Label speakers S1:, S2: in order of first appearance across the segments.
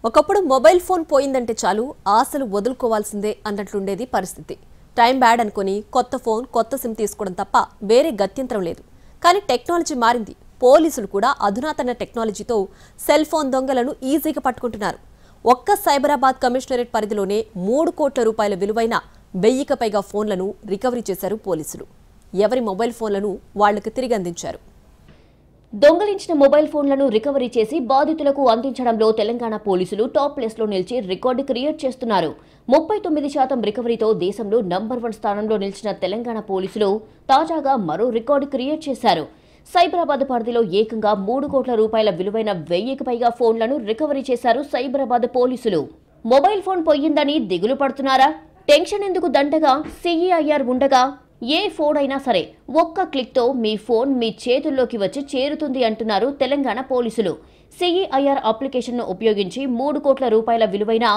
S1: ఒకప్పుడు mobile phone పోయిందంటే చాలు ఆశలు వదులుకోవాల్సిందే అన్నట్లుండేది పరిస్థితి. టైం బ్యాడ్ అనుకుని కొత్త ఫోన్, కొత్త సిమ్ తీసుకోవడం తప్ప వేరే గత్యంతరం లేదు. కానీ టెక్నాలజీ మారింది. పోలీసులు కూడా అధునాతన టెక్నాలజీతో సెల్ ఫోన్ దొంగలను ఈజీగా పట్టుకుంటున్నారు. ఒక్క సైబరాబాద్ కమిషనరేట్ పరిధిలోనే 3 కోట్ల రూపాయల విలువైన 1000కి పైగా ఫోన్లను రికవరీ చేశారు పోలీసులు. ఎవరి మొబైల్ ఫోన్లను వాళ్లకు తిరిగి అందించారు.
S2: దొంగలించిన మొబైల్ ఫోన్లను రికవరీ చేసి బాధితులకు అందించడంలో తెలంగాణ పోలీసులు టాప్ ప్లేస్లో నిలిచి రికార్డు క్రియేట్ చేస్తున్నారు. 39% రికవరీతో దేశంలో నంబర్ 1 స్థానంలో నిలిచిన తెలంగాణ పోలీసులు తాజాగా మరో రికార్డు క్రియేట్ చేశారు. సైబరాబాద్ పరిధిలో ఏకంగా 3 కోట్ల రూపాయల విలువైన 1000కి పైగా ఫోన్లను రికవరీ చేశారు సైబరాబాద్ పోలీసులు. మొబైల్ ఫోన్ పోయిందని దిగులు పడుతున్నారా? టెన్షన్ ఎందుకు దండగా CEIR ఉండగా ఏ ఫోన్ అయినా సరే ఒక్క క్లిక్తో మీ ఫోన్ మీ చేతుల్లోకి వచ్చి చేరుతుంది అంటున్నారు తెలంగాణ పోలీసులు. CEIR అప్లికేషన్ను ఉపయోగించి 3 కోట్ల రూపాయల విలువైన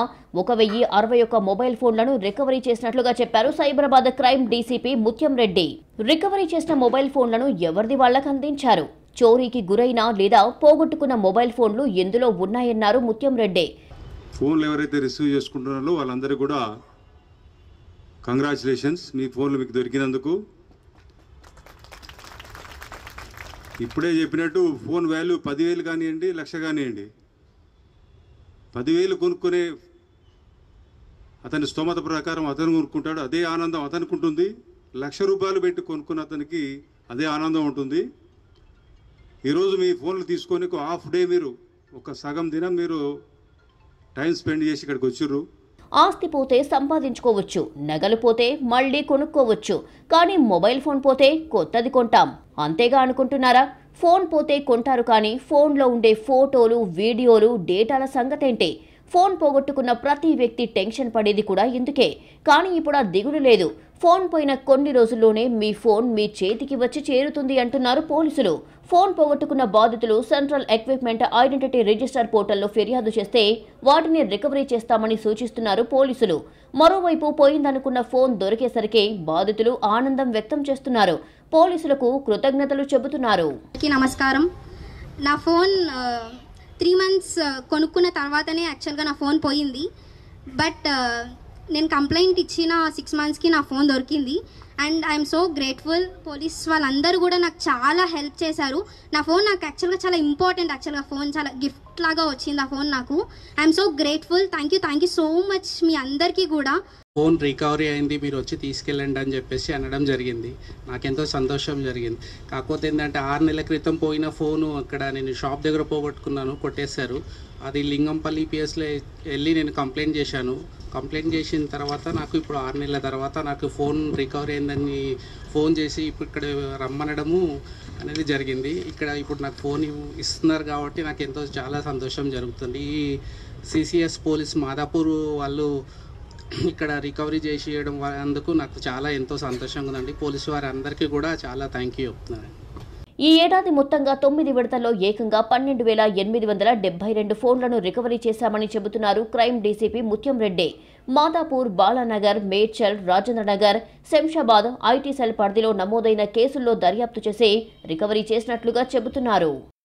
S2: 1061 మొబైల్ ఫోన్లను రికవరీ చేసినట్లుగా చెప్పారు సైబరాబాద్ క్రైమ్ డీసీపీ ముత్యం రెడ్డి. రికవరీ చేసిన మొబైల్ ఫోన్లను ఎవరిది వాళ్లకు అందించారు. చోరీకి గురైన లేదా పోగొట్టుకున్న మొబైల్ ఫోన్లు ఎందులో ఉన్నాయన్నారు ముత్యం రెడ్డి.
S3: ఫోన్లు ఎవరైతే రిసీవ్ చేసుకుంటున్నారో వాళ్ళందరూ కూడా కంగ్రాచులేషన్స్, మీ ఫోన్లు మీకు దొరికినందుకు. ఇప్పుడే చెప్పినట్టు ఫోన్ వాల్యూ 10,000 కానివ్వండి, 1,00,000 కానివ్వండి. 10,000 కొనుక్కునే అతని స్తోమత ప్రకారం అతను కొనుక్కుంటాడు, అదే ఆనందం అతనికి ఉంటుంది. 1,00,000 రూపాయలు పెట్టి కొనుక్కున్న అతనికి అదే ఆనందం ఉంటుంది. ఈరోజు మీ ఫోన్లు తీసుకొని హాఫ్ డే, మీరు ఒక సగం దినం మీరు టైం స్పెండ్ చేసి ఇక్కడికి వచ్చిర్రు.
S2: ఆస్తి పోతే సంపాదించుకోవచ్చు, నగలు పోతే మళ్లీ కొనుక్కోవచ్చు. కానీ మొబైల్ ఫోన్ పోతే కొత్తది కొంటాం అంతేగా అనుకుంటున్నారా? ఫోన్ పోతే కొంటారు, కానీ ఫోన్లో ఉండే ఫోటోలు, వీడియోలు, డేటాల సంగతేంటి? ఫోన్ పోగొట్టుకున్న ప్రతి వ్యక్తి టెన్షన్ పడేది కూడా ఇందుకే. కానీ ఇప్పుడు ఆ దిగులు లేదు. ఫోన్ పోయిన కొన్ని రోజుల్లోనే మీ ఫోన్ మీ చేతికి వచ్చి చేరుతుంది అంటున్నారు పోలీసులు. ఫోన్ పోగొట్టుకున్న బాధితులు సెంట్రల్ ఎక్విప్మెంట్ ఐడెంటిటీ రిజిస్టర్ పోర్టల్లో ఫిర్యాదు చేస్తే వాటిని రికవరీ చేస్తామని సూచిస్తున్నారు పోలీసులు. మరోవైపు పోయిందనుకున్న ఫోన్ దొరికేసరికి బాధితులు ఆనందం వ్యక్తం చేస్తున్నారు. పోలీసులకు కృతజ్ఞతలు చెబుతున్నారు.
S4: నమస్కారం. నా ఫోన్ 3 months కొనుక్కున్న తర్వాతనే యాక్చువల్గా నా ఫోన్ పోయింది. బట్ నేను కంప్లైంట్ ఇచ్చిన 6 monthsకి నా ఫోన్ దొరికింది. And I'm so grateful. Police వాళ్ళందరూ కూడా నాకు చాలా హెల్ప్ చేశారు. నా ఫోన్ నాకు యాక్చువల్గా చాలా ఇంపార్టెంట్. యాక్చువల్గా ఫోన్ చాలా గిఫ్ట్ లాగా వచ్చింది ఆ ఫోన్ నాకు. I'm so grateful. Thank you so much మీ అందరికీ కూడా.
S5: ఫోన్ రికవరీ అయింది, మీరు వచ్చి తీసుకెళ్ళండి అని చెప్పేసి అనడం జరిగింది. నాకెంతో సంతోషం జరిగింది. కాకపోతే ఏంటంటే 6 నెలల క్రితం పోయిన ఫోను అక్కడ నేను షాప్ దగ్గర పోగొట్టుకున్నాను, కొట్టేశారు. అది లింగంపల్లి పిఎస్లో వెళ్ళి నేను కంప్లైంట్ చేశాను. కంప్లైంట్ చేసిన తర్వాత నాకు ఇప్పుడు 6 నెలల తర్వాత నాకు ఫోన్ రికవరీ అయిందని ఫోన్ చేసి ఇప్పుడు ఇక్కడ రమ్మనడము అనేది జరిగింది. ఇక్కడ ఇప్పుడు నాకు ఫోన్ ఇస్తున్నారు కాబట్టి నాకు ఎంతో చాలా సంతోషం జరుగుతుంది. ఈ CCS పోలీస్ మాదాపూర్ వాళ్ళు ఇక్కడ రికవరీ చేసేయడం అందుకు నాకు చాలా ఎంతో సంతోషంగా ఉందండి. పోలీసు వారి అందరికీ కూడా చాలా థ్యాంక్ యూ చెప్తున్నాను.
S2: ఈ ఏడాది మొత్తంగా 9 విడతల్లో ఏకంగా 12,872 ఫోన్లను రికవరీ చేశామని చెబుతున్నారు క్రైమ్ డీసీపీ ముత్యం రెడ్డి. మాదాపూర్, బాలానగర్, మేడ్చల్, రాజేంద్రనగర్, శంషాబాద్ ఐటీ సెల్ పరిధిలో నమోదైన కేసుల్లో దర్యాప్తు చేసి రికవరీ చేసినట్లుగా చెబుతున్నారు.